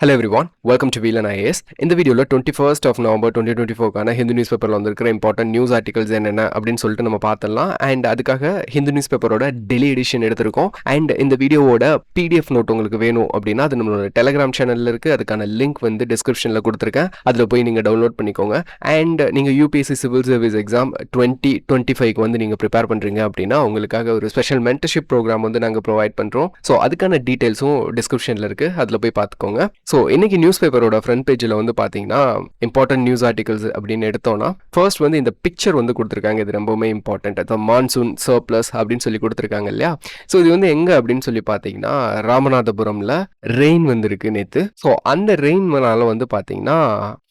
Hello everyone, welcome to VLAN IAS. இந்த வீடியோவில் 21st of November 2024 Hindu news பேப்பரில் வந்திருக்கிற இம்பார்ட்டன்ட் நியூஸ் ஆர்டிகல்ஸ் என்னென்ன அப்படின்னு சொல்லிட்டு நம்ம பார்த்துடலாம். அண்ட் அதுக்காக ஹிந்து நியூஸ் பேப்பரோட டெய்லி எடிஷன் எடுத்திருக்கோம். அண்ட் இந்த வீடியோவோட பிடிஎஃப் நோட் உங்களுக்கு வேணும் அப்படின்னா அது நம்மளோட டெலிகிராம் சேனலில் இருக்குது. அதுக்கான லிங்க் வந்து டிஸ்கிரிப்ஷனில் கொடுத்துருக்கேன். அதில் போய் நீங்கள் டவுன்லோட் பண்ணிக்கோங்க. அண்ட் நீங்கள் யூபிஎஸ்சி சிவில் சர்வீஸ் எக்ஸாம் 2025 வந்து நீங்கள் ப்ரிப்பேர் பண்ணுறீங்க அப்படின்னா உங்களுக்காக ஒரு ஸ்பெஷல் மென்டர்ஷிப் ப்ரோக்ராம் வந்து நாங்கள் ப்ரொவைட் பண்ணுறோம். ஸோ அதுக்கான டீட்டெயில்ஸும் டிஸ்கிரிப்ஷனில் இருக்குது. அதில் போய் பார்த்துக்கோங்க. ஸோ இன்னைக்கு நியூஸ் பேப்பரோட ஃப்ரண்ட் பேஜில் வந்து பார்த்தீங்கன்னா இம்பார்ட்டன்ட் நியூஸ் ஆர்டிகல்ஸ் அப்படின்னு எடுத்தோம்னா ஃபர்ஸ்ட் வந்து இந்த பிக்சர் வந்து கொடுத்துருக்காங்க. இது ரொம்பவுமே இம்பார்ட்டன்ட். அது மான்சூன் சர்ப்ளஸ் அப்படின்னு சொல்லி கொடுத்துருக்காங்க இல்லையா. ஸோ இது வந்து எங்கே அப்படின்னு சொல்லி பார்த்தீங்கன்னா ராமநாதபுரம்ல ரெயின் வந்துருக்கு நேற்று. ஸோ அந்த ரெயின்னால வந்து பார்த்தீங்கன்னா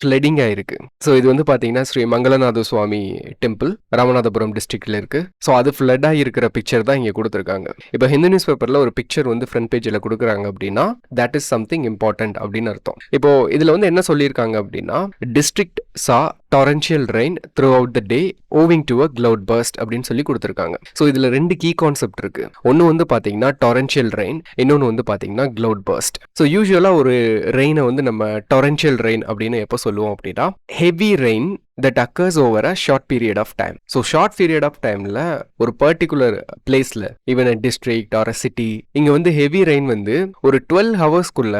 ஃப்ளட்டிங் ஆயிருக்கு. ஸோ இது வந்து பார்த்தீங்கன்னா ஸ்ரீ மங்களநாத சுவாமி டெம்பிள் ராமநாதபுரம் டிஸ்ட்ரிக்ட்ல இருக்கு. ஸோ அது ஃப்ளட் ஆகிருக்கிற பிக்சர் தான் இங்கே கொடுத்துருக்காங்க. இப்போ ஹிந்து நியூஸ் பேப்பரில் ஒரு பிக்சர் வந்து ஃப்ரண்ட் பேஜில் கொடுக்குறாங்க அப்படின்னா தட் இஸ் சம்திங் இம்பார்ட்டன்ட் அப்படின்னு அர்த்தம். இப்போ இதுல வந்து என்ன சொல்லியிருக்காங்க அப்படின்னா டிஸ்ட்ரிக்ட் சா torrential rain throughout the day owing to a cloud burst அப்படின்னு சொல்லி கொடுத்துருக்காங்க. ஸோ இதில் ரெண்டு கீ கான்செப்ட் இருக்கு. ஒன்று வந்து பார்த்தீங்கன்னா torrential rain, இன்னொன்று வந்து பார்த்தீங்கன்னா cloud burst. ஸோ யூஸ்வலாக ஒரு ரெயினை வந்து நம்ம torrential rain அப்படின்னு எப்போ சொல்லுவோம் அப்படின்னா heavy rain that occurs over a short period of time. So short period of timeல ஒரு particular placeல even a district or a city இங்க வந்து heavy rain வந்து ஒரு 12 hoursக்குள்ள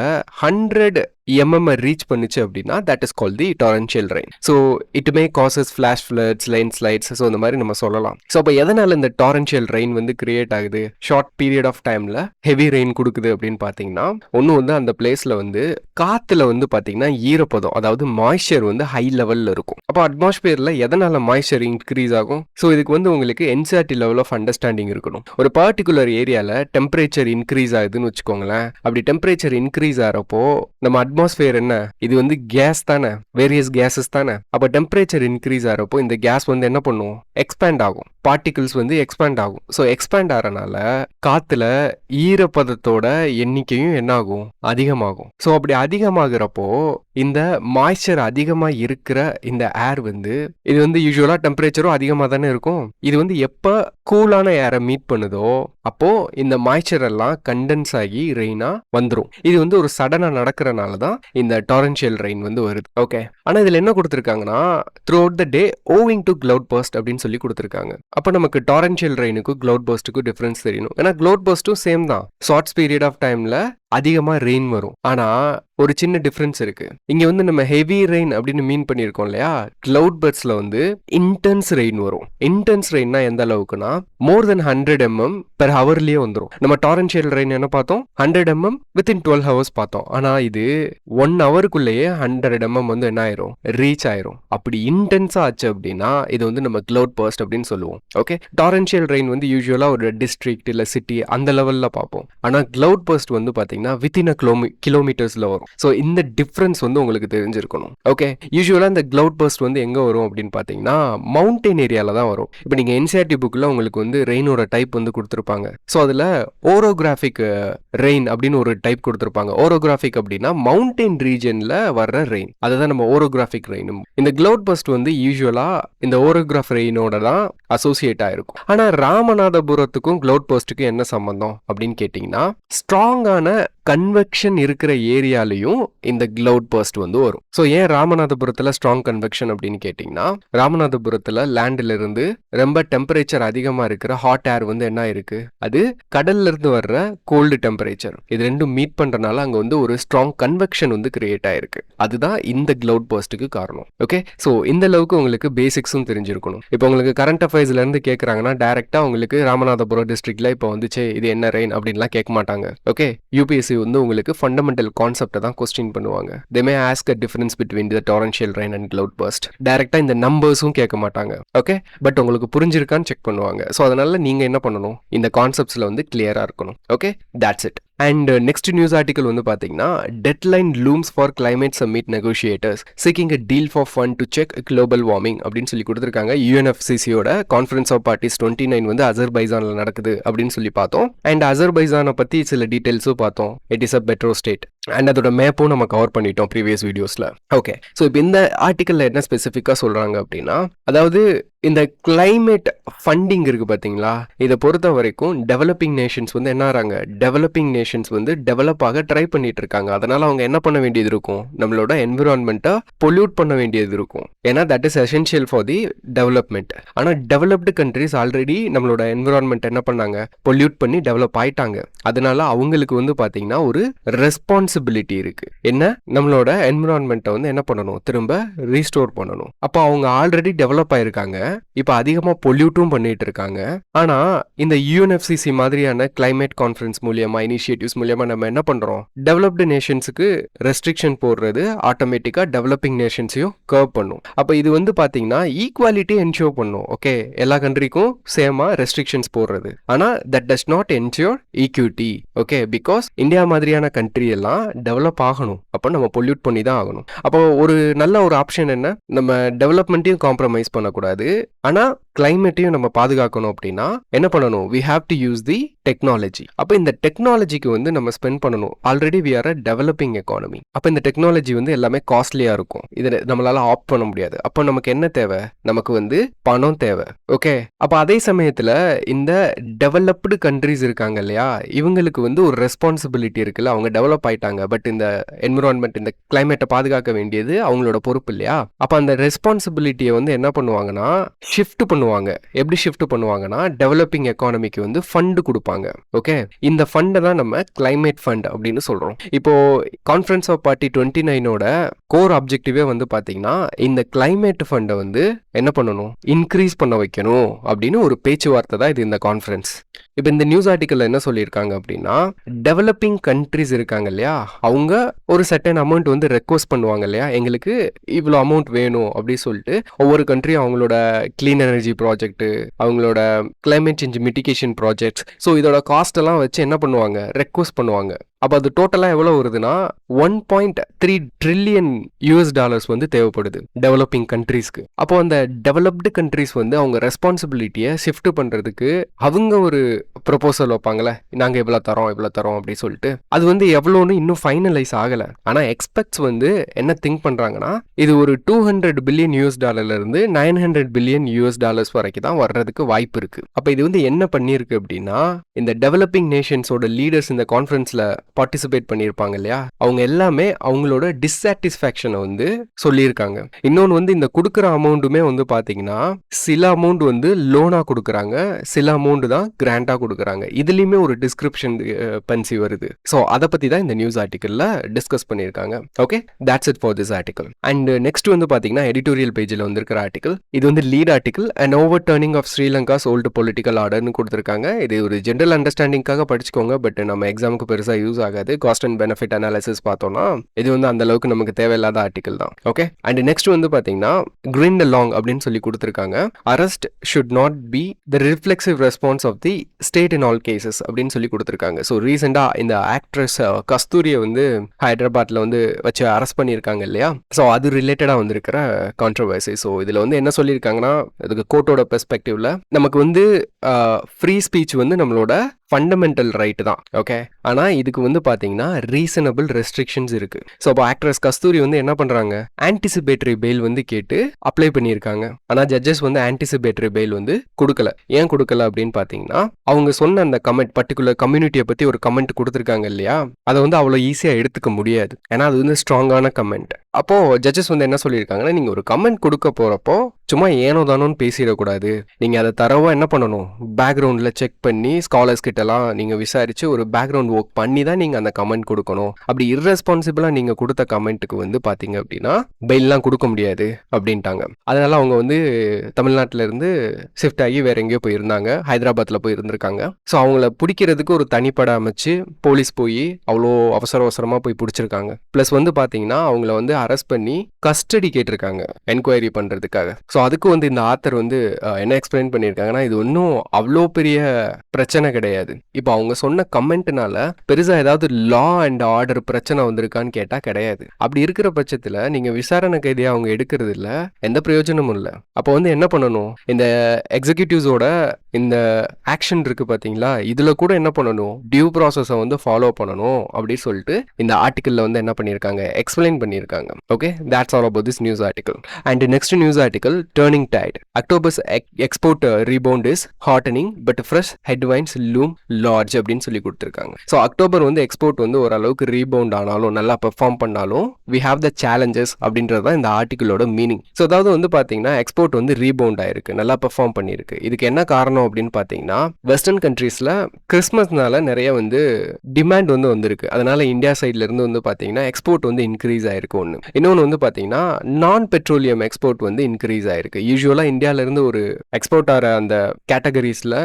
100 mm ரீச் பண்ணுச்சு அப்படின்னா that is called the torrential rain. So it may causes flash floods, landslides. So இந்த மாதிரி நம்ம சொல்லலாம். ஸோ அப்போ எதனால இந்த torrential rain வந்து கிரியேட் ஆகுது ஷார்ட் பீரியட் ஆஃப் டைம்ல ஹெவி ரெயின் கொடுக்குது அப்படின்னு பார்த்தீங்கன்னா ஒன்று வந்து அந்த பிளேஸ்ல வந்து காத்துல வந்து பார்த்தீங்கன்னா ஈரப்பதம் அதாவது மாய்ஸ்சர் வந்து ஹை லெவல்ல இருக்கும். அப்போ அட்மாஸ்பியர்ல எதனால மாய்ஸ்சர் இன்க்ரீஸ் ஆகும். ஸோ இதுக்கு வந்து உங்களுக்கு என்சிஆர்டி லெவல் ஆஃப் அண்டர்ஸ்டாண்டிங் இருக்கணும். ஒரு பர்டிகுலர் ஏரியால டெம்பரேச்சர் இன்க்ரீஸ் ஆகுதுன்னு வச்சுக்கோங்களேன். அப்படி டெம்பரேச்சர் இன்க்ரீஸ் ஆகிறப்போ நம்ம அட்மாஸ்பியர் என்ன இது வந்து கேஸ் தானே, வேரியஸ் கேஸஸ் தானே. அப்போ டெம்பரேச்சர் இன்க்ரீஸ் ஆகிறப்போ இந்த கேஸ் வந்து என்ன பண்ணும், எக்ஸ்பேண்ட் ஆகும். பார்ட்டிகிள்ஸ் வந்து எக்ஸ்பேண்ட் ஆகும். ஸோ எக்ஸ்பேண்ட் ஆகிறனால காத்துல ஈரப்பதத்தோட எண்ணிக்கையும் என்ன ஆகும், அதிகமாகும். ஸோ அப்படி அதிகமாகிறப்போ இந்த மாய்ஸ்சர் அதிகமாக இருக்கிற இந்த ஏர் வந்து இது வந்து யூஸ்வலாக டெம்பரேச்சரும் அதிகமாக தானே இருக்கும். இது வந்து எப்போ கூலான ஏரை மீட் பண்ணுதோ அப்போ இந்த மாய்ஸ்சர் எல்லாம் கண்டென்ஸ் ஆகி ரெயினா வந்துடும். இது வந்து ஒரு சடனாக நடக்கிறனால தான் இந்த torrential ரெயின் வந்து வருது. ஓகே, ஆனால் இதில் என்ன கொடுத்துருக்காங்கன்னா through out the day owing to cloud burst அப்படின்னு சொல்லி கொடுத்துருக்காங்க. அப்போ நமக்கு torrential ரெயினுக்கும் cloud burstக்கும் டிஃபரன்ஸ் தெரியணும். ஏன்னா cloud burstடும் சேம் தான். ஷார்ட் பீரியட் ஆஃப் டைம்ல அதிகமாக ரெயின் வரும். ஆனால் ஒரு சின்ன டிஃப்ரென்ஸ் இருக்கு. இங்க வந்து நம்ம ஹெவி ரெயின் அப்படின்னு மீன் பண்ணியிருக்கோம் இல்லையா. கிளவுட் பர்ட்ஸ்ல வந்து இன்டென்ஸ் ரெயின் வரும். இன்டென்ஸ் ரெயின்னா எந்த அளவுக்குன்னா மோர் தென் 100 mm பெர் ஹவர்லயே வந்துடும். நம்ம torrential ரெயின் என்ன பார்த்தோம், 100 mm வித்தின் 12 hours பார்த்தோம். ஆனா இது 1 ஹவருக்குள்ளேயே 100 mm வந்து என்ன ஆயிரும், ரீச் ஆயிரும். அப்படி இன்டென்ஸா ஆச்சு அப்படின்னா இது வந்து நம்ம கிளவுட் பர்ஸ்ட் அப்படின்னு சொல்லுவோம். ஓகே, torrential ரெயின் வந்து யூஸ்வலா ஒரு டிஸ்ட்ரிக்ட் இல்ல சிட்டி அந்த லெவல்ல பார்ப்போம். ஆனா கிளவுட் பர்ஸ்ட் வந்து பாத்தீங்கன்னா வித்தின் கிலோமீட்டர்ஸ்ல வரும். ஸோ இந்த டிஃப்ரென்ஸ் வந்து உங்களுக்கு தெரிஞ்சிருக்கணும். ஓகே, யூஸ்வலாக இந்த கிளவுட் பர்ஸ்ட் வந்து எங்கே வரும் அப்படின்னு பார்த்தீங்கன்னா மவுண்டைன் ஏரியாவில் தான் வரும். இப்போ நீங்கள் என்சிஆர்டி புக்கில் உங்களுக்கு வந்து ரெயினோட டைப் வந்து கொடுத்துருப்பாங்க. ஸோ அதில் ஓரோகிராஃபிக் ரெயின் அப்படின்னு ஒரு டைப் கொடுத்துருப்பாங்க. ஓரோகிராஃபிக் அப்படின்னா மவுண்டைன் ரீஜனில் வர்ற ரெயின், அதுதான் நம்ம ஓரோகிராஃபிக் ரெயின். இந்த கிளவுட் பர்ஸ்ட் வந்து யூஸ்வலாக இந்த ஓரோகிராஃப் ரெயினோட தான் அசோசியேட் ஆயிருக்கும். ஆனால் ராமநாதபுரத்துக்கும் கிளவுட் பர்ஸ்ட்டுக்கும் என்ன சம்பந்தம் அப்படின்னு கேட்டிங்கன்னா ஸ்ட்ராங்கான கன்வெக்ஷன் இருக்கிற ஏரியாலையும் இந்த கிளவுட் பர்ஸ்ட் வந்து வரும். ஸோ ஏன் ராமநாதபுரத்தில் ஸ்ட்ராங் கன்வெக்ஷன் அப்படின்னு கேட்டிங்கன்னா ராமநாதபுரத்தில் லேண்டில் இருந்து ரொம்ப டெம்பரேச்சர் அதிகமாக இருக்கிற ஹாட் ஏர் வந்து என்ன இருக்கு, அது கடல்ல இருந்து வர்ற கோல்டு டெம்பரேச்சர். இது ரெண்டும் மீட் பண்றதுனால அங்கே வந்து ஒரு ஸ்ட்ராங் கன்வெக்ஷன் வந்து கிரியேட் ஆயிருக்கு. அதுதான் இந்த கிளவுட் பர்ஸ்ட்டுக்கு காரணம். ஓகே, ஸோ இந்த அளவுக்கு உங்களுக்கு பேசிக்ஸும் தெரிஞ்சிருக்கணும். இப்போ உங்களுக்கு கரண்ட் அஃபேர்ஸ்ல இருந்து கேட்குறாங்கன்னா டைரக்டா உங்களுக்கு ராமநாதபுரம் டிஸ்ட்ரிக்ட்ல இப்போ வந்துச்சு இது என்ன ரெயின் அப்படின்லாம் கேட்க மாட்டாங்க. ஓகே, யூபிஎஸ்சி வந்து உங்களுக்கு ஃபண்டமெண்டல் கான்செப்டை தான் கொஸ்டின் பண்ணுவாங்க. they may ask a difference between the torrential rain and cloud burst. டைரக்டா இந்த நம்பர்ஸும் கேட்க மாட்டாங்க. ஓகே, பட் உங்களுக்கு புரிஞ்சிருக்கான்னு செக் பண்ணுவாங்க. ஸோ அதனால நீங்க என்ன பண்ணணும், இந்த கான்செப்ட்ஸ்ல வந்து கிளியரா இருக்கணும். Okay, that's it. And next news article வந்து பார்த்தீங்கன்னா deadline looms for climate summit negotiators seeking a deal for fund to check global warming அப்படின்னு சொல்லி கொடுத்துருக்காங்க. யூஎன்எஃப்சிசியோட கான்ஃபரன்ஸ் ஆஃப் பார்ட்டிஸ் 29 வந்து அசர்பைஜான்ல நடக்குது அப்படின்னு சொல்லி பார்த்தோம். அண்ட் அசர்பைஜானை பற்றி சில டீட்டெயில்ஸும் பார்த்தோம். It is a petro state. And அதோட மேப்பும் நம்ம கவர் பண்ணிட்டோம் ப்ரீவியஸ் வீடியோஸ்ல. ஓகே, ஸோ இப்போ இந்த ஆர்டிக்கல்ல என்ன ஸ்பெசிஃபிக்காக சொல்றாங்க அப்படின்னா அதாவது இந்த கிளைமேட் ஃபண்டிங் இருக்கு பார்த்தீங்களா, இதை பொறுத்த வரைக்கும் டெவலப்பிங் நேஷன்ஸ் வந்து என்ன ஆகிறாங்க, டெவலப்பிங் நேஷன்ஸ் வந்து டெவலப் ஆக ட்ரை பண்ணிட்டு இருக்காங்க. அதனால அவங்க என்ன பண்ண வேண்டியது இருக்கும், நம்மளோட என்விரான்மெண்ட்டை பொல்யூட் பண்ண வேண்டியது இருக்கும். ஏன்னா that is essential for the development. ஆனால் டெவலப்டு கண்ட்ரிஸ் ஆல்ரெடி நம்மளோட என்விரான்மெண்ட் என்ன பண்ணாங்க, பொல்யூட் பண்ணி டெவலப் ஆயிட்டாங்க. அதனால அவங்களுக்கு வந்து பார்த்தீங்கன்னா ஒரு ரெஸ்பான்சிபிலிட்டி இருக்கு. என்ன, நம்மளோட என்விரான்மெண்ட்டை வந்து என்ன பண்ணணும், திரும்ப ரீஸ்டோர் பண்ணணும். அப்போ அவங்க ஆல்ரெடி டெவலப் ஆயிருக்காங்க, இப்போ அதிகமாக பொல்யூட்டும் பண்ணிட்டு இருக்காங்க. ஆனால் இந்த யூஎன்எஃப்சிசி மாதிரியான கிளைமேட் கான்ஃபரன்ஸ் மூலியமா, இனிஷியேட்டிவ்ஸ் மூலியமா நம்ம என்ன பண்றோம், டெவலப்டு நேஷன்ஸுக்கு ரெஸ்ட்ரிக்ஷன் போடுறது ஆட்டோமேட்டிக்கா டெவலப்பிங் நேஷன்ஸையும் கர்வ் பண்ணும். அப்போ இது வந்து பாத்தீங்கன்னா ஈக்குவாலிட்டி என்ஷூர் பண்ணும். ஓகே, எல்லா கண்ட்ரிக்கும் சேமா ரெஸ்ட்ரிக்ஷன்ஸ் போடுறது. ஆனா that does not ensure equity. Okay, because India மாதிரியான கண்ட்ரி எல்லாம் டெவலப் ஆகணும், அப்போ நம்ம பொல்யூட் பண்ணி தான் ஆகணும். அப்போ ஒரு நல்ல ஒரு ஆப்ஷன் என்ன, நம்ம டெவலப்மெண்ட்டையும் காம்ப்ரமைஸ் பண்ணக்கூடாது, ஆனா கிளைமேட்டையும் நம்ம பாதுகாக்கணும். அப்படின்னா என்ன பண்ணணும், we have to use the technology. அப்போ இந்த டெக்னாலஜிக்கு வந்து நம்ம ஸ்பெண்ட் பண்ணணும். Already we are a developing economy. அப்போ இந்த டெக்னாலஜி வந்து எல்லாமே காஸ்ட்லியா இருக்கும், இதை நம்மளால ஆப்ட் பண்ண முடியாது. அப்போ நமக்கு என்ன தேவை, நமக்கு வந்து பணம் தேவை. ஓகே, அப்போ அதே சமயத்துல இந்த டெவலப்டு கண்ட்ரிஸ் இருக்காங்க இல்லையா, இவங்களுக்கு வந்து ஒரு ரெஸ்பான்சிபிலிட்டி இருக்குல்ல, அவங்க டெவலப் ஆயிட்டாங்க, பட் இந்த என்விரான்மெண்ட், இந்த கிளைமேட்டை பாதுகாக்க வேண்டியது அவங்களோட பொறுப்பு இல்லையா. அப்போ அந்த ரெஸ்பான்சிபிலிட்டியை வந்து என்ன பண்ணுவாங்கன்னா ஷிஃப்ட் பண்ணுவாங்க. எப்படி ஷிஃப்ட் பண்ணுவாங்கன்னா, டெவலப்பிங் எக்கானமிக்கு வந்து ஃபண்ட் கொடுப்பாங்க. ஓகே, இந்த ஃபண்டை தான் நம்ம கிளைமேட் ஃபண்ட் அப்படின்னு சொல்றோம். இப்போ கான்ஃபரன்ஸ் ஆஃப் பார்ட்டி 29ஓட கோர் ஆப்ஜெக்டிவே வந்து பாத்தீங்கன்னா இந்த கிளைமேட் ஃபண்டை வந்து என்ன பண்ணணும், இன்க்ரீஸ் பண்ண வைக்கணும் அப்படின்னு ஒரு பேச்சுவார்த்தை தான் இது, இந்த கான்ஃபரன்ஸ். இப்போ இந்த நியூஸ் ஆர்டிக்கல்ல என்ன சொல்லியிருக்காங்க அப்படின்னா, டெவலப்பிங் கண்ட்ரிஸ் இருக்காங்க இல்லையா, அவங்க ஒரு சர்டன் அமௌண்ட் வந்து ரெக்வஸ்ட் பண்ணுவாங்க இல்லையா, எங்களுக்கு இவ்வளோ அமௌண்ட் வேணும் அப்படின்னு சொல்லிட்டு ஒவ்வொரு கண்ட்ரியும் அவங்களோட கிளீன் எனர்ஜி ப்ராஜெக்ட், அவங்களோட climate change mitigation projects, so இதோட காஸ்ட் எல்லாம் வச்சு என்ன பண்ணுவாங்க, ரெக்வஸ்ட் பண்ணுவாங்க. அப்போ அது டோட்டலாக எவ்வளோ வருதுன்னா $1.3 ட்ரில்லியன் வந்து தேவைப்படுது டெவலப்பிங் கண்ட்ரீஸ்க்கு. அப்போ அந்த டெவலப்டு கண்ட்ரீஸ் வந்து அவங்க ரெஸ்பான்சிபிலிட்டியை ஷிஃப்ட் பண்ணுறதுக்கு அவங்க ஒரு ப்ரொபோசல் வைப்பாங்களே, நாங்கள் இவ்வளோ தரோம் அப்படின்னு சொல்லிட்டு. அது வந்து எவ்வளோன்னு இன்னும் ஃபைனலைஸ் ஆகலை. ஆனால் எக்ஸ்பெக்ட்ஸ் வந்து என்ன திங்க் பண்ணுறாங்கன்னா, இது ஒரு $200 பில்லியன் இருந்து $900 பில்லியன் வரைக்கும் தான் வர்றதுக்கு வாய்ப்பு இருக்கு. அப்போ இது வந்து என்ன பண்ணியிருக்கு அப்படின்னா, இந்த டெவலப்பிங் நேஷன்ஸோட லீடர்ஸ் இந்த கான்ஃபரன்ஸ்ல பார்ட்டிசிபேட் பண்ணியிருப்பாங்க இல்லையா, அவங்க எல்லாமே அவங்களோட டிஸ்சாட்டிஸ்ஃபேக்ஷனை வந்து சொல்லியிருக்காங்க. இன்னொன்று வந்து இந்த கொடுக்குற அமௌண்ட்டுமே வந்து பார்த்தீங்கன்னா சில அமௌண்ட் வந்து லோனாக கொடுக்குறாங்க, சில அமௌண்ட் தான் கிராண்டாக கொடுக்குறாங்க. இதுலேயுமே ஒரு டிஸ்கிரிப்ஷன் பன்சி வருது. ஸோ அதை பற்றி தான் இந்த நியூஸ் ஆர்டிக்கலில் டிஸ்கஸ் பண்ணியிருக்காங்க. Okay, that's it for this article. And next வந்து பார்த்தீங்கன்னா எடிட்டோரியல் பேஜில் வந்திருக்கிற ஆர்டிக்கல். இது வந்து lead article, and overturning of Sri Lanka's old political ஆர்டர்னு கொடுத்துருக்காங்க. இது ஒரு ஜென்ரல் அண்டர்ஸ்டாண்டிங்காக படிச்சுக்கோங்க, பட் நம்ம எக்ஸாமுக்கு பெருசாக யூஸ் ஆகாது. காஸ்ட் அண்ட் பெனிஃபிட் அனாலிசிஸ் பார்த்தோம்னா இது வந்து அந்த அளவுக்கு நமக்கு தேவையில்லாத ஆர்டிக்கல் தான். ஓகே, அண்ட் நெக்ஸ்ட் வந்து பார்த்தீங்கன்னா கிரிண்ட் அலாங் அப்படின்னு சொல்லி கொடுத்துருக்காங்க. Arrest should not be the reflexive response of the state in all cases அப்படின்னு சொல்லி கொடுத்துருக்காங்க. ஸோ ரீசெண்டாக இந்த ஆக்ட்ரஸ் கஸ்தூரியை வந்து ஹைதராபாத்தில் வந்து வச்சு அரெஸ்ட் பண்ணியிருக்காங்க இல்லையா, ஸோ அது ரிலேட்டடாக வந்திருக்கிற கான்ட்ரவர்சி. ஸோ இதில் வந்து என்ன சொல்லியிருக்காங்கன்னா, அதுக்கு கோர்ட்டோட பெர்ஸ்பெக்டிவ்ல நமக்கு வந்து ஃப்ரீ ஸ்பீச் வந்து நம்மளோட ஃபண்டமெண்டல் ரைட் தான். ஓகே, ஆனால் இதுக்கு வந்து பார்த்தீங்கன்னா ரீசனபிள் ரெஸ்ட்ரிக்ஷன்ஸ் இருக்கு. ஸோ அப்போ ஆக்ட்ரஸ் கஸ்தூரி வந்து என்ன பண்ணுறாங்க, ஆன்டிசிபேட்டரி பெயில் வந்து கேட்டு அப்ளை பண்ணியிருக்காங்க. ஆனால் ஜட்ஜஸ் வந்து ஆன்டிசிபேட்டரி பெயில் வந்து கொடுக்கல. ஏன் கொடுக்கல அப்படின்னு பார்த்தீங்கன்னா, அவங்க சொன்ன அந்த கமெண்ட், பர்டிகுலர் கம்யூனிட்டியை பற்றி ஒரு கமெண்ட் கொடுத்துருக்காங்க இல்லையா, அதை வந்து அவ்வளோ ஈஸியாக எடுத்துக்க முடியாது. ஏன்னா அது வந்து ஸ்ட்ராங்கான கமெண்ட். அப்போ ஜட்ஜஸ் வந்து என்ன சொல்லியிருக்காங்கன்னா, நீங்கள் ஒரு கமெண்ட் கொடுக்க போகிறப்போ சும்மா ஏனோ தானோன்னு பேசிடக்கூடாது. நீங்கள் அதை தரவா என்ன பண்ணணும், பேக்ரவுண்டில் செக் பண்ணி ஸ்காலர்ஸ் கிட்டலாம் நீங்கள் விசாரித்து ஒரு பேக்ரவுண்ட் ஒர்க் பண்ணி தான் நீங்கள் அந்த கமெண்ட் கொடுக்கணும். அப்படி இர்ரெஸ்பான்சிபிளாக நீங்கள் கொடுத்த கமெண்ட்டுக்கு வந்து பார்த்தீங்க அப்படின்னா பெயிலெலாம் கொடுக்க முடியாது அப்படின்ட்டாங்க. அதனால அவங்க வந்து தமிழ்நாட்டில் இருந்து ஷிஃப்ட் ஆகி வேற எங்கேயோ போயிருந்தாங்க, ஹைதராபாத்தில் போய் இருந்திருக்காங்க. ஸோ அவங்கள பிடிக்கிறதுக்கு ஒரு தனிப்படை அமைச்சு போலீஸ் போய் அவ்வளோ அவசரமாக போய் பிடிச்சிருக்காங்க. ப்ளஸ் வந்து பார்த்தீங்கன்னா அவங்கள வந்து அரெஸ்ட் பண்ணி கஸ்டடி கேட்டிருக்காங்க என்கொயரி பண்ணுறதுக்காக. ஸோ அதுக்கு வந்து இந்த ஆத்தர் வந்து என்ன எக்ஸ்பிளைன் பண்ணியிருக்காங்கன்னா, இது ஒன்றும் அவ்வளோ பெரிய பிரச்சனை கிடையாது. இப்போ அவங்க சொன்ன கமெண்ட்னால பெருசாக ஏதாவது லா அண்ட் ஆர்டர் பிரச்சனை வந்திருக்கான்னு கேட்டால் கிடையாது. அப்படி இருக்கிற பட்சத்தில் நீங்கள் விசாரணை கைதியாக அவங்க எடுக்கிறது இல்லை, எந்த பிரயோஜனமும் இல்லை. அப்போ வந்து என்ன பண்ணணும், இந்த எக்ஸிக்யூட்டிவ்ஸோட இந்த ஆக்ஷன் இருக்கு பார்த்தீங்களா, இதில் கூட என்ன பண்ணணும், டியூ ப்ராசஸை வந்து ஃபாலோ பண்ணணும் அப்படின்னு சொல்லிட்டு இந்த ஆர்டிக்கலில் வந்து என்ன பண்ணியிருக்காங்க, எக்ஸ்பிளைன் பண்ணியிருக்காங்க. Okay, that's all about this news article. And next news article, turning tide. October's export rebound is heartening, but fresh headwinds loom large அப்படின்னு சொல்லி கொடுத்துருக்காங்க. ஸோ அக்டோபர் வந்து எக்ஸ்போர்ட் வந்து ஓரளவுக்கு ரீபவுண்ட் ஆனாலும் நல்லா பெர்ஃபார்ம் பண்ணாலும் we have the challenges அப்படின்றது தான் இந்த ஆர்டிக்கிளோட மீனிங். ஸோ அதாவது வந்து பார்த்தீங்கன்னா எக்ஸ்போர்ட் வந்து ரீபவுண்ட் ஆயிருக்கு, நல்லா பெர்ஃபார்ம் பண்ணியிருக்கு. இதுக்கு என்ன காரணம் அப்படின்னு பார்த்தீங்கன்னா வெஸ்டர்ன் கண்ட்ரீஸில் கிறிஸ்மஸ்னால நிறைய வந்து டிமாண்ட் வந்து வந்திருக்கு. அதனால இந்தியா சைட்ல இருந்து வந்து பார்த்தீங்கன்னா எக்ஸ்போர்ட் வந்து இன்க்ரீஸ் ஆயிருக்கு ஒன்று. இன்னொன்று வந்து பார்த்தீங்கன்னா நான் பெட்ரோலியம் எக்ஸ்போர்ட் வந்து இன்க்ரீஸ் ஆயிருக்கு. யூஸ்வலாக இந்தியாவிலேருந்து ஒரு எக்ஸ்போர்ட் ஆகிற அந்த கேட்டகரிஸில்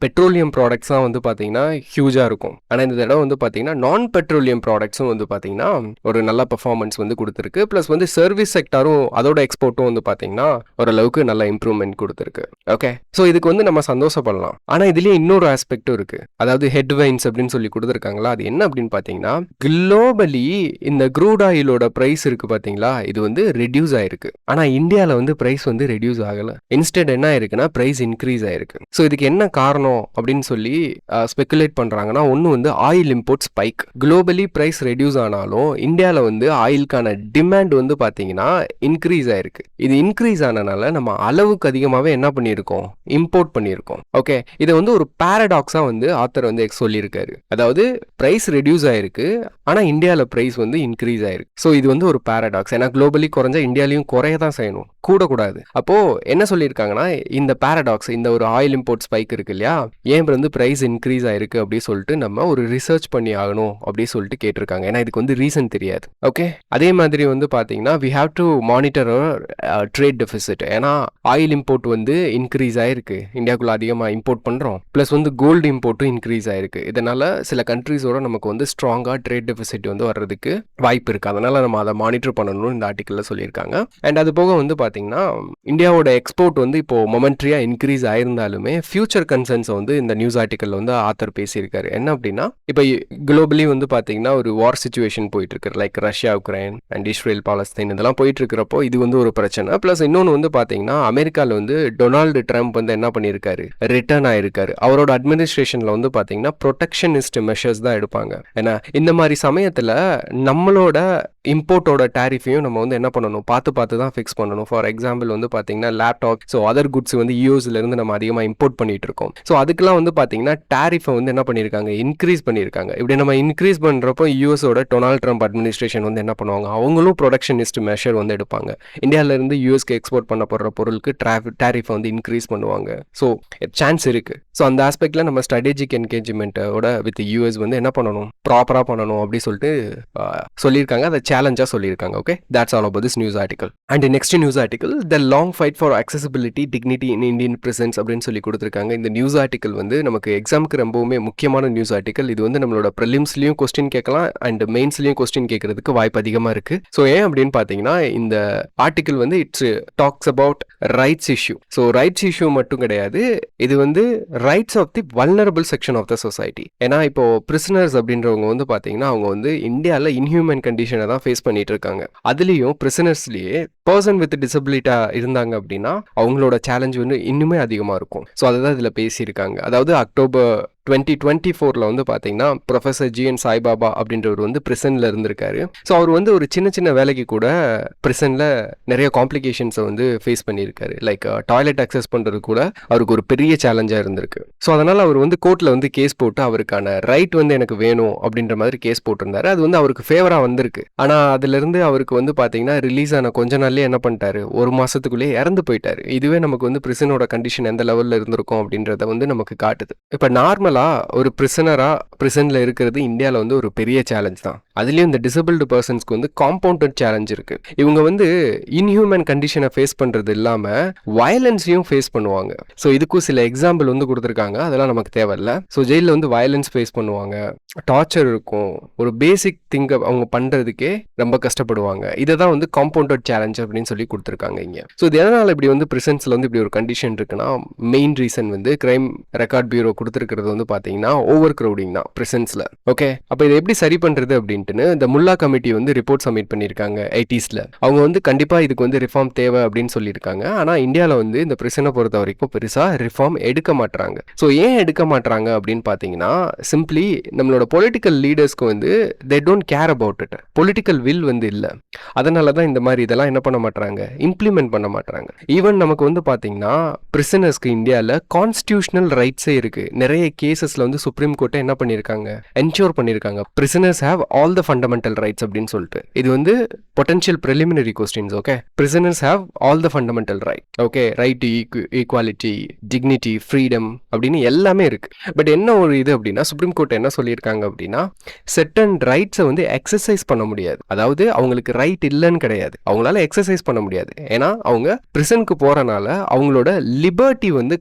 பெட்ரோலியம் ப்ராடக்ட்ஸ் தான் வந்து பார்த்தீங்கன்னா ஹியூஜாக இருக்கும். ஆனால் இந்த தடவை வந்து பார்த்தீங்கன்னா நான் பெட்ரோலியம் ப்ராடக்ட்ஸும் வந்து பார்த்தீங்கன்னா ஒரு நல்ல பெர்ஃபார்மன்ஸ் வந்து கொடுத்துருக்கு. ப்ளஸ் வந்து சர்வீஸ் செக்டாரும் அதோட எக்ஸ்போர்ட்டும் வந்து பார்த்தீங்கன்னா ஓரளவுக்கு நல்ல இம்ப்ரூவ்மெண்ட் கொடுத்துருக்கு. ஓகே, ஸோ இதுக்கு வந்து நம்ம சந்தோஷப்படலாம். ஆனால் இதுலேயே இன்னொரு ஆஸ்பெக்டும் இருக்கு. அதாவது ஹெட்வைன்ஸ் அப்படின்னு சொல்லி கொடுத்துருக்காங்களா, அது என்ன அப்படின்னு பார்த்தீங்கன்னா குளோபலி இந்த க்ரூட் ஆயிலோட ப்ரைஸ் இருக்கு பார்த்தீங்களா, இது வந்து ரெடியூஸ் ஆயிருக்கு. ஆனால் இந்தியாவில் வந்து ப்ரைஸ் வந்து ரெடியூஸ் ஆகலை. இன்ஸ்டெட் என்ன ஆயிருக்குன்னா ப்ரைஸ் இன்க்ரீஸ் ஆயிருக்கு. ஸோ இதுக்கு என்ன காரணம் அப்படின்னு சொல்லி ஸ்பெகுலேட் பண்ணுறாங்கன்னா, ஒன்று வந்து oil import spike. Globally price reduce ஆனாலும் இந்தியாவில் வந்து ஆயிலுக்கான டிமாண்ட் வந்து பார்த்தீங்கன்னா இன்க்ரீஸ் ஆயிருக்கு. இது இன்க்ரீஸ் ஆனனால நம்ம அளவுக்கு அதிகமாகவே என்ன பண்ணியிருக்கோம், இம்போர்ட் பண்ணியிருக்கோம். ஓகே, இதை வந்து ஒரு பேரடாக்ஸாக வந்து ஆத்தர் வந்து சொல்லியிருக்காரு. அதாவது ப்ரைஸ் ரெடியூஸ் ஆயிருக்கு, ஆனால் இந்தியாவில் ப்ரைஸ் வந்து இன்க்ரீஸ் ஆயிருக்கு. ஸோ இது வந்து ஒரு பேரடாக்ஸ். ஏன்னா குளோபலி குறைஞ்சா இந்தியாலையும் குறைய தான் செய்யணும், கூடக்கூடாது. அப்போ என்ன சொல்லியிருக்காங்கன்னா, இந்த பேரடாக்ஸ், இந்த ஒரு ஆயில் இம்போர்ட் ஸ்பைக் இருக்கு இல்லையா, ஏன் வந்து ப்ரைஸ் இன்க்ரீஸ் ஆயிருக்கு அப்படின்னு சொல்லிட்டு நம்ம ஒரு ரிசர்ச் பண்ணி ஆகணும் அப்படின்னு சொல்லிட்டு கேட்டிருக்காங்க. ஏன்னா இதுக்கு வந்து ரீசன் தெரியாது. ஓகே, அதே மாதிரி வந்து பார்த்தீங்கன்னா we have to monitor trade deficit. ஏன்னா ஆயில் இம்போர்ட் வந்து இன்க்ரீஸ் ஆயிருக்கு, இந்தியாவுக்குள்ள அதிகமாக இம்போர்ட் பண்ணுறோம். ப்ளஸ் வந்து கோல்டு இம்போர்ட்டும் இன்க்ரீஸ் ஆயிருக்கு. இதனால சில கண்ட்ரீஸோட நமக்கு வந்து ஸ்ட்ராங்காக ட்ரேட் டெபிசிட் வந்து வர்றதுக்கு வாய்ப்பு இருக்குது. அதனால நம்ம அதை மானிட்டர் பண்ணணும்னு இந்த ஆர்டிக்கலில் சொல்லியிருக்காங்க. அண்ட் அது போக வந்து பார்த்தீங்கன்னா இந்தியாவோட எக்ஸ்போர்ட் வந்து இப்போ மொமெண்ட்ரியாக இன்க்ரீஸ் ஆயிருந்தாலுமே ஃபியூச்சர் கன்சர்ன்ஸை வந்து இந்த நியூஸ் ஆர்டிக்கலில் வந்து ஆத்தர் பேசியிருக்காரு. என்ன அப்படின்னா, இப்போ குளோபலி வந்து பார்த்தீங்கன்னா ஒரு வார் சுச்சுவேஷன் போயிட்டு இருக்கு, like Russia Ukraine and Israel Palestine இதெல்லாம் போயிட்டு இருக்கிறப்போ இது வந்து ஒரு பிரச்சனை. ப்ளஸ் இன்னொன்று வந்து பார்த்தீங்கன்னா அமெரிக்காவில் வந்து டொனால்டு ட்ரம்ப் வந்து என்ன பண்ணியிருக்காரு, ரிட்டர்ன் ஆயிருக்காரு. அவரோட அட்மினிஸ்ட்ரேஷனில் வந்து பார்த்தீங்கன்னா ப்ரொடெக்ஷனிஸ்ட் மெஷர்ஸ் தான் எடுப்பாங்க. ஏன்னா இந்த மாதிரி சமயத்தில் நம்மளோட இம்போர்ட்டோட டேரிஃபையும் நம்ம வந்து என்ன பண்ணணும், பார்த்து தான் ஃபிக்ஸ் பண்ணணும். ஃபார் எக்ஸாம்பிள் வந்து பார்த்தீங்கன்னா லேப்டாப், ஸோ அதர் குட்ஸ் வந்து யூஎஸ்லேருந்து நம்ம அதிகமாக இம்போர்ட் பண்ணிட்டு இருக்கோம். ஸோ அதுக்கெல்லாம் வந்து பார்த்தீங்கன்னா டேரிஃபை வந்து என்ன பண்ணியிருக்காங்க, இன்க்ரீஸ் பண்ணியிருக்காங்க. இப்படி நம்ம இன்க்ரீஸ் பண்ணுறப்போ யூஎஸோட டொனால்ட் ட்ரம்ப் அட்மினிஸ்ட்ரேஷன் வந்து என்ன பண்ணுவாங்க, அவங்களும் ப்ரொடெக்ஷனிஸ்ட் மெஷர் வந்து எடுப்பாங்க. இந்தியாவிலேருந்து யூஎஸ்க்கு எக்ஸ்போர்ட் பண்ணப்படுற பொருளுக்கு டேரிஃபை வந்து இன்க்ரீஸ் பண்ணுவாங்க. ஸோ சான்ஸ் இருக்குது. ஸோ அந்த ஆஸ்பெக்டில் நம்ம ஸ்ட்ராட்டஜிக் என்கேஜ்மெண்ட்டோட வித் யூஎஸ் வந்து என்ன பண்ணணும், ப்ராப்பராக பண்ணணும் அப்படி சொல்லிட்டு சொல்லியிருக்காங்க. அதை சேலஞ்சாக சொல்லியிருக்காங்க. Okay, that's all about this news article. And the next news article, the long fight for accessibility dignity in Indian prisons அப்படின்னு சொல்லி கொடுத்துருக்காங்க. இந்த நியூஸ் ஆர்டிக்கல் வந்து நமக்கு எக்ஸாமுக்கு ரொம்பவுமே முக்கியமான நியூஸ் ஆர்டிக்கல். இது வந்து நம்மளோட ப்ரிலிம்ஸ்லையும் கொஸ்டின் கேட்கலாம் அண்ட் மெயின்ஸ்லையும் கொஸ்டின் கேட்கறதுக்கு வாய்ப்பு அதிகமாக இருக்குது. ஸோ ஏன் அப்படின்னு பார்த்தீங்கன்னா இந்த ஆர்டிக்கல் வந்து it's talks about rights issue. So rights issue மட்டும் கிடையாது, இது வந்து rights of the vulnerable section of the society. ஏன்னா இப்போ பிரிசனர்ஸ் அப்படின்றவங்க வந்து பார்த்தீங்கன்னா அவங்க வந்து இந்தியாவில் இன்ஹியூமன் கண்டிஷனை தான் ஃபேஸ் பண்ணிட்டு இருக்காங்க. அதுலேயும் பிரிசனர்ஸ்லேயே பர்சன் வித் டிசபிலிட்டா இருந்தாங்க அப்படின்னா அவங்களோட சேலஞ்ச் வந்து இன்னுமே அதிகமாக இருக்கும். ஸோ அதை தான் இதில் பேசியிருக்காங்க. அதாவது அக்டோபர் 2024 வந்து பார்த்தீங்கன்னா ப்ரொஃபஸர் ஜிஎன் சாய்பாபா அப்படின்றவர் வந்து பிரிசனில் இருந்திருக்காரு. ஸோ அவர் வந்து ஒரு சின்ன வேலைக்கு கூட பிரிசனில் நிறைய காம்ப்ளிகேஷன்ஸை வந்து ஃபேஸ் பண்ணியிருக்காரு. லைக் டாய்லெட் அக்சஸ் பண்ணுறது கூட அவருக்கு ஒரு பெரிய சேலஞ்சாக இருந்திருக்கு. ஸோ அதனால் அவர் வந்து கோர்ட்டில் வந்து கேஸ் போட்டு அவருக்கான ரைட் வந்து எனக்கு வேணும் அப்படின்ற மாதிரி கேஸ் போட்டிருந்தாரு. அது வந்து அவருக்கு ஃபேவராக வந்திருக்கு. ஆனால் அதுலேருந்து அவருக்கு வந்து பார்த்தீங்கன்னா ரிலீஸ் ஆன கொஞ்ச நாள்லேயே என்ன பண்ணிட்டாரு, ஒரு மாதத்துக்குள்ளேயே இறந்து போயிட்டாரு. இதுவே நமக்கு வந்து பிரிசனோட கண்டிஷன் எந்த லெவலில் இருந்திருக்கும் அப்படின்றத வந்து நமக்கு காட்டுது. இப்போ நார்மலாக ஒரு பிரிசனரா பிரிசன்ல இருக்கிறது இந்தியாவில் வந்து ஒரு பெரிய சேலஞ்ச் தான். அதுலேயும் இந்த டிசபிள்டு பர்சன்ஸ்க்கு வந்து காம்பவுண்டட் சேலஞ்ச் இருக்கு. இவங்க வந்து இன்ஹியூமன் கண்டிஷனை ஃபேஸ் பண்றது இல்லாமல் வயலன்ஸையும் ஃபேஸ் பண்ணுவாங்க. ஸோ இதுக்கும் சில எக்ஸாம்பிள் வந்து கொடுத்துருக்காங்க, அதெல்லாம் நமக்கு தேவையில்ல. ஸோ ஜெயிலில் வந்து வயலன்ஸ் ஃபேஸ் பண்ணுவாங்க, டார்ச்சர் இருக்கும், ஒரு பேசிக் திங்கை அவங்க பண்ணுறதுக்கே ரொம்ப கஷ்டப்படுவாங்க. இதை தான் வந்து காம்பவுண்டட் சேலஞ்ச் அப்படின்னு சொல்லி கொடுத்துருக்காங்க இங்கே. ஸோ இது எதனால் இப்படி வந்து பிரிசன்ஸில் வந்து இப்படி ஒரு கண்டிஷன் இருக்குன்னா, மெயின் ரீசன் வந்து கிரைம் ரெக்கார்ட் பியூரோ கொடுத்துருக்கிறது வந்து பார்த்தீங்கன்னா ஓவர் க்ரௌடிங் தான் பிரிசன்ஸில். ஓகே, அப்போ இதை எப்படி சரி பண்ணுறது அப்படின்ட்டு அப்படின்ட்டுன்னு இந்த முல்லா கமிட்டி வந்து ரிப்போர்ட் சப்மிட் பண்ணியிருக்காங்க 80s. அவங்க வந்து கண்டிப்பாக இதுக்கு வந்து ரிஃபார்ம் தேவை அப்படின்னு சொல்லியிருக்காங்க. ஆனால் இந்தியாவில் வந்து இந்த பிரிசனை பொறுத்த வரைக்கும் பெருசாக ரிஃபார்ம் எடுக்க மாட்டுறாங்க. ஸோ ஏன் எடுக்க மாட்டுறாங்க அப்படின்னு பார்த்தீங்கன்னா, சிம்பிளி நம்மளோட பொலிட்டிக்கல் லீடர்ஸ்க்கு வந்து they don't care about it. Political will வந்து இல்லை. அதனால தான் இந்த மாதிரி இதெல்லாம் என்ன பண்ண மாட்டுறாங்க, இம்ப்ளிமெண்ட் பண்ண மாட்டுறாங்க. ஈவன் நமக்கு வந்து பார்த்தீங்கன்னா பிரிசனர்ஸ்க்கு இந்தியாவில் கான்ஸ்டியூஷனல் ரைட்ஸே இருக்கு. நிறைய கேசஸ்ல வந்து சுப்ரீம் கோர்ட்டை என்ன பண்ணியிருக்காங்க, என்ஷூர் பண்ணியிருக்காங்க prisoners have all the fundamental rights அப்படின்னு சொல்லிட்டு. இது வந்து potential preliminary questions. Okay, prisoners have all the fundamental right. Okay, right to equality, dignity, freedom அப்படின்னு எல்லாமே இருக்கு. பட் என்ன ஒரு இது அப்படின்னா, சுப்ரீம் கோர்ட் என்ன சொல்லியிருக்காங்க அப்படின்னா, செர்டன் ரைட்ஸை வந்து எக்ஸசைஸ் பண்ண முடியாது. அதாவது அவங்களுக்கு ரைட் இல்லைன்னு கிடையாது, அவங்களால எக்ஸசைஸ் பண்ண முடியாது. ஏன்னா அவங்க பிரிசனுக்கு போறனால அவங்களோட லிபர்ட்டி வந்து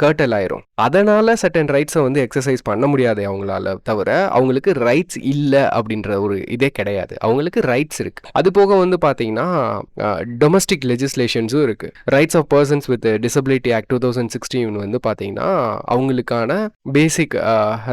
கர்டல் ஆயிரும். அதனால சர்டன் ரைட்ஸை வந்து எக்ஸசைஸ் பண்ண முடியாது அவங்களால, தவிர அவங்களுக்கு ரைட்ஸ் இல்லை அப்படின்ற ஒரு இதே கிடையாது. அவங்களுக்கு ரைட்ஸ் இருக்கு. அது போக வந்து பார்த்தீங்கன்னா டொமஸ்டிக் லெஜிஸ்லேஷன்ஸும் இருக்கு. Rights of persons with disability act 2016 வந்து பார்த்தீங்கன்னா அவங்களுக்கான பேசிக்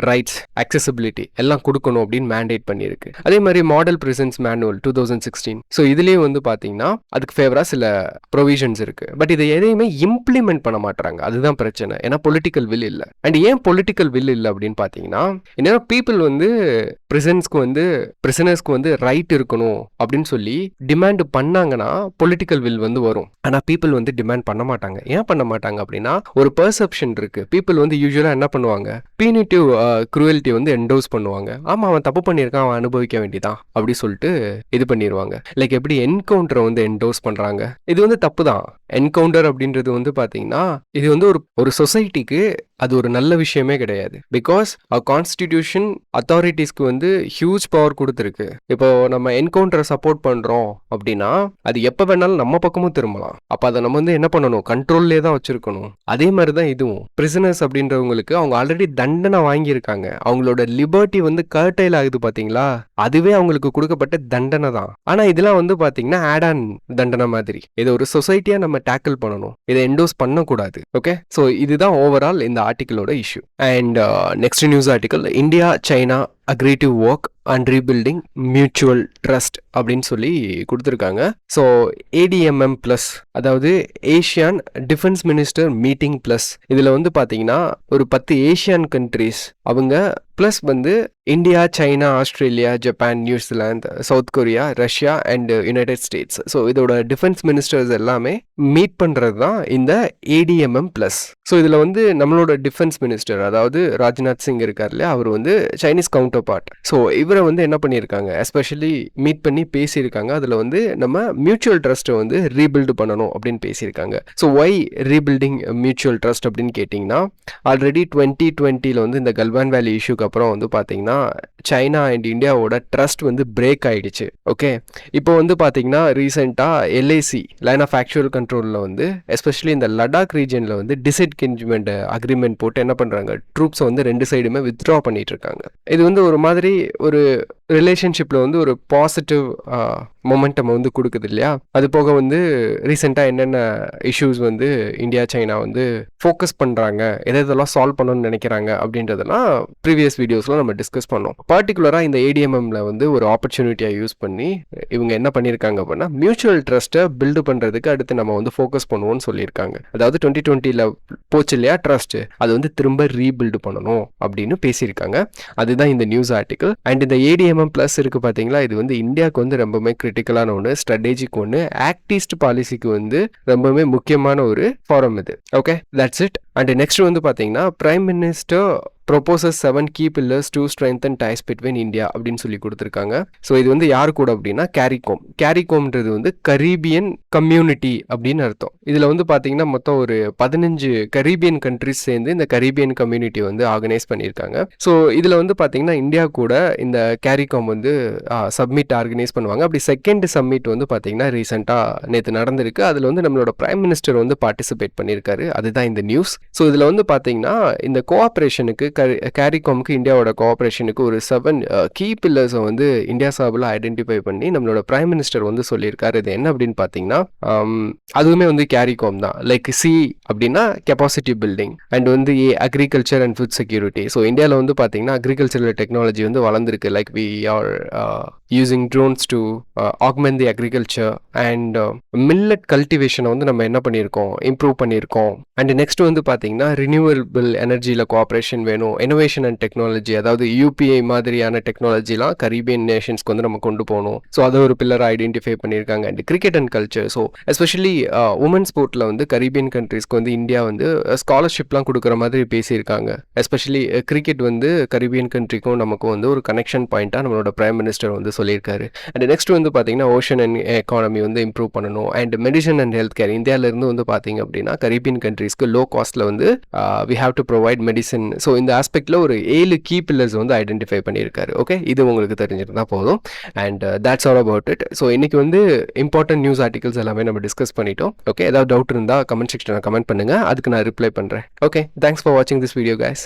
ரைட்ஸ், அக்சசிபிலிட்டி எல்லாம் கொடுக்கணும் அப்படின்னு மேண்டேட் பண்ணியிருக்கு. அதே மாதிரி மாடல் பிரிசன்ஸ் மேனுவல் 2016. ஸோ இதுலேயும் வந்து பார்த்தீங்கன்னா அதுக்கு ஃபேவராக சில ப்ரொவிஷன்ஸ் இருக்கு. பட் இதை எதையுமே இம்ப்ளிமெண்ட் பண்ண மாட்டாங்க. அதுதான் பிரச்சனை. ஏன்னா பொலிட்டிக்கல் வில் இல்லை. அண்ட் ஏன் பொலிட்டிக்கல் வில் இல்லை அப்படின்னு பார்த்தீங்கன்னா, என்னன்னா பீப்புள் வந்து பிரிசனர்ஸ்க்கு வந்து ரைட் இருக்கணும் அப்படின்னு சொல்லி டிமாண்ட் பண்ணாங்கன்னா பொலிட்டிக்கல் வில் வந்து வரும். ஆனால் பீப்புள் வந்து டிமாண்ட் பண்ண மாட்டாங்க. ஏன் பண்ண மாட்டாங்க அப்படின்னா, ஒரு பெர்செப்ஷன் இருக்கு. பீப்புள் வந்து யூஸ்வலாக என்ன பண்ணுவாங்க, பீனிட்டிவ் குரூவல்ட்டி வந்து என்டோஸ் பண்ணுவாங்க. ஆமாம், அவன் தப்பு பண்ணியிருக்கான், அவன் அனுபவிக்க வேண்டியதான் அப்படி சொல்லிட்டு இது பண்ணிடுவாங்க. லைக் எப்படி என்கவுண்டரை வந்து என்டோஸ் பண்ணுறாங்க. இது வந்து தப்பு தான். என்கவுண்டர் அப்படின்றது வந்து பார்த்தீங்கன்னா இது வந்து ஒரு சொசைட்டிக்கு அது ஒரு நல்ல விஷயமே கிடையாது. பிகாஸ் கான்ஸ்டிடியூஷன் அத்தாரிட்டிஸ்க்கு வந்து ஹியூஜ் பவர் கொடுத்துருக்கு. இப்போ நம்ம என்கவுண்டரை சப்போர்ட் பண்றோம் அப்படின்னா அது எப்போ வேணாலும் நம்ம பக்கமும் திரும்பலாம். அப்போ அதை நம்ம வந்து என்ன பண்ணணும், கண்ட்ரோல்லே தான் வச்சிருக்கணும். அதே மாதிரி தான் இதுவும். பிரிசனர்ஸ் அப்படின்றவங்களுக்கு அவங்க ஆல்ரெடி தண்டனை வாங்கியிருக்காங்க. அவங்களோட லிபர்ட்டி வந்து கர்டைல் ஆகுது பார்த்தீங்களா, அதுவே அவங்களுக்கு கொடுக்கப்பட்ட தண்டனை தான். ஆனால் இதெல்லாம் வந்து பார்த்தீங்கன்னா ஆட் ஆன் தண்டனை மாதிரி. இதை ஒரு சொசைட்டியா நம்ம டேக்கிள் பண்ணணும். இதை என்டோஸ் பண்ணக்கூடாது. ஓகே, ஸோ இதுதான் ஓவரால் இந்த ஆர்டிக்கிளோட issue. And next news article, India China agree to work and rebuilding mutual trust அப்படின்னு சொல்லி கொடுத்துருக்காங்க. ஸோ ADMM ப்ளஸ், அதாவது Asian defence minister meeting plus. இதில் வந்து பார்த்தீங்கன்னா ஒரு 10 ஏஷியன் கண்ட்ரீஸ் அவங்க ப்ளஸ் வந்து India, China, Australia, Japan, New Zealand, south Korea, Russia and United states. So இதோட டிஃபென்ஸ் மினிஸ்டர்ஸ் எல்லாமே மீட் பண்ணுறது தான் இந்த ADMM ப்ளஸ். ஸோ இதில் வந்து நம்மளோட டிஃபென்ஸ் மினிஸ்டர், அதாவது ராஜ்நாத் சிங் இருக்கார் இல்லையா, அவர் வந்து சைனீஸ் கவுண்டர் பார்ட். ஸோ இவரை வந்து என்ன பண்ணியிருக்காங்க, எஸ்பெஷலி மீட் பண்ணி பேசியிருக்காங்க. அதில் வந்து நம்ம மியூச்சுவல் ட்ரஸ்ட்டை வந்து ரீபில்டு பண்ணணும் அப்படின்னு பேசியிருக்காங்க. So why rebuilding mutual trust அப்படின்னு கேட்டிங்கன்னா, ஆல்ரெடி 2020 வந்து இந்த கல்வான் வேலி இஷ்யூக்கு அப்புறம் வந்து பார்த்தீங்கன்னா சைனா அண்ட் இந்தியாவோட ட்ரஸ்ட் வந்து பிரேக் ஆயிடுச்சு. ஓகே, இப்போ வந்து பார்த்தீங்கன்னா ரீசெண்டாக LAC லைன் ஆஃப் ஆக்சுவல் கண்ட்ரோலில் வந்து எஸ்பெஷலி இந்த லடாக் ரீஜனில் வந்து டிஸ்என்கேஜ்மெண்ட் அக்ரிமெண்ட் போட்டு என்ன பண்ணுறாங்க, ட்ரூப்ஸை வந்து ரெண்டு சைடுமே வித்ட்ரா பண்ணிட்டு இருக்காங்க. இது வந்து ஒரு மாதிரி ஒரு ரிலேஷன்ஷிப்பில் வந்து ஒரு பாசிட்டிவ் மொமெண்டம் வந்து கொடுக்குது இல்லையா. அது போக வந்து ரீசெண்டாக என்னென்ன இஷ்யூஸ் வந்து இந்தியா சைனா வந்து ஃபோக்கஸ் பண்ணுறாங்க, எதெல்லாம் சால்வ் பண்ணணும்னு நினைக்கிறாங்க அப்படின்றதெல்லாம் ப்ரீவியஸ் வீடியோஸில் நம்ம டிஸ்கஸ் பண்ணோம். பர்டிகுலராக இந்த ADMMல வந்து ஒரு ஆப்பர்ச்சுனிட்டியாக யூஸ் பண்ணி இவங்க என்ன பண்ணியிருக்காங்க அப்படின்னா, மியூச்சுவல் ட்ரஸ்ட்டை பில்டு பண்ணுறதுக்கு அடுத்து நம்ம வந்து ஃபோக்கஸ் பண்ணுவோம்னு சொல்லியிருக்காங்க. அதாவது 2020 போச்சு இல்லையா ட்ரஸ்ட், அது வந்து திரும்ப ரீபில்டு பண்ணணும் அப்படின்னு பேசியிருக்காங்க. அதுதான் இந்த நியூஸ் ஆர்டிக்கல். அண்ட் இந்த ADMM ப்ளஸ் இருக்கு பார்த்தீங்களா, இது வந்து இந்தியாவுக்கு வந்து ரொம்பவுமே கிரிட்டிக்கலான ஒன்று, ஸ்ட்ராட்டஜிக் ஒன்று, ஆக்டிஸ்ட் பாலிசிக்கு வந்து ரொம்பவுமே முக்கியமான ஒரு ஃபாரம் இது. Okay, that's it. And next வந்து பார்த்தீங்கன்னா, prime minister proposes 7 key pillars to strengthen ties between India அப்படின்னு சொல்லி கொடுத்துருக்காங்க. ஸோ இது வந்து யார் கூட அப்படின்னா கேரிகோம்ன்றது வந்து கரீபியன் கம்யூனிட்டி அப்படின்னு அர்த்தம். இதில் வந்து பார்த்தீங்கன்னா மொத்தம் ஒரு 15 கரீபியன் கண்ட்ரிஸ் சேர்ந்து இந்த கரீபியன் கம்யூனிட்டி வந்து ஆர்கனைஸ் பண்ணியிருக்காங்க. ஸோ இதில் வந்து பார்த்தீங்கன்னா இந்தியா கூட இந்த கேரிகாம் வந்து சப்மிட் ஆர்கனைஸ் பண்ணுவாங்க. அப்படி செகண்ட் சப்மிட் வந்து பார்த்தீங்கன்னா ரீசெண்டாக நேற்று நடந்திருக்கு. அதில் வந்து நம்மளோட பிரைம் மினிஸ்டர் வந்து பார்ட்டிசிபேட் பண்ணியிருக்காரு. அதுதான் இந்த நியூஸ். ஸோ இதில் வந்து பார்த்தீங்கன்னா இந்த கோஆப்ரேஷனுக்கு கேரிகாம்க்கு இந்தியாவோட கோஆப்ரேஷனுக்கு ஒரு 7 கீ பில்லர்ஸை வந்து இந்தியா சார்பில் ஐடென்டிஃபை பண்ணி நம்மளோட பிரைம் மினிஸ்டர் வந்து சொல்லியிருக்காரு. இது என்ன அப்படின்னு பார்த்தீங்கன்னா, அதுவுமே வந்து கேரிகாம் தான். லைக் சி அப்படின்னா கெப்பாசிட்டி பில்டிங், அண்ட் வந்து agriculture and food security. So இந்தியாவில் வந்து பார்த்தீங்கன்னா அக்ரிகல்ச்சரல் டெக்னாலஜி வந்து வளர்ந்துருக்கு. Like we are using drones to augment the agriculture and millet கல்டிவேஷனை வந்து நம்ம என்ன பண்ணியிருக்கோம், இம்ப்ரூவ் பண்ணியிருக்கோம். அண்ட் நெக்ஸ்ட் வந்து பார்த்தீங்கன்னா ரினியூவபிள் எனர்ஜியில் கோஆப்ரேஷன் வேணும். இனோவேஷன் அண்ட் டெக்னாலஜி, அதாவது யூபிஐ மாதிரியான டெக்னாலஜிலாம் கரீபியன் நேஷன்ஸ்க்கு வந்து நம்ம கொண்டு போகணும். ஸோ அதை ஒரு பில்லர் ஐடென்டிஃபை பண்ணியிருக்காங்க. And cricket and culture, so especially women ஸ்போர்ட்டில் வந்து கரீபியன் கண்ட்ரீஸ்க்கு வந்து இந்தியா வந்து ஸ்காலர்ஷிப்லாம் கொடுக்குற மாதிரி பேசியிருக்காங்க. எஸ்பெஷலி கிரிக்கெட் வந்து கரீபியன் கண்ட்ரிக்கும் நமக்கும் வந்து ஒரு கனெக்ஷன் பாயிண்ட்டாக நம்மளோட பிரைம் மினிஸ்டர் வந்து சொல்லியிருக்காரு. அண்ட் நெக்ஸ்ட் வந்து பார்த்தீங்கன்னா ஓஷன் அண்ட் எக்கானமி வந்து இம்ப்ரூவ் பண்ணணும். And medicine and health care, இந்தியாவிலேருந்து வந்து பார்த்தீங்க அப்படின்னா கரீபியன் கண்ட்ரீஸ்க்கு லோ காஸ்ட்டில் வந்து we have to provide medicine. So இந்த ஆஸ்பெக்டில் ஒரு 7 கீ பில்லர்ஸ் வந்து ஐடென்டிஃபை பண்ணியிருக்காரு. ஓகே, இது உங்களுக்கு தெரிஞ்சிருந்தால் போதும். And that's all about it. So இன்னைக்கு வந்து இம்பார்ட்டன்ட் நியூஸ் ஆர்டிகல்ஸ் எல்லாமே நம்ம டிஸ்கஸ் பண்ணிட்டோம். ஓகே, ஏதாவது டவுட் இருந்தால் கமெண்ட் செக்ஷனில் கமெண்ட் பண்ணுங்கள், அதுக்கு நான் ரிப்ளை பண்ணுறேன். ஓகே, தேங்க்ஸ் ஃபார் வாட்சிங் திஸ் வீடியோ கைஸ்.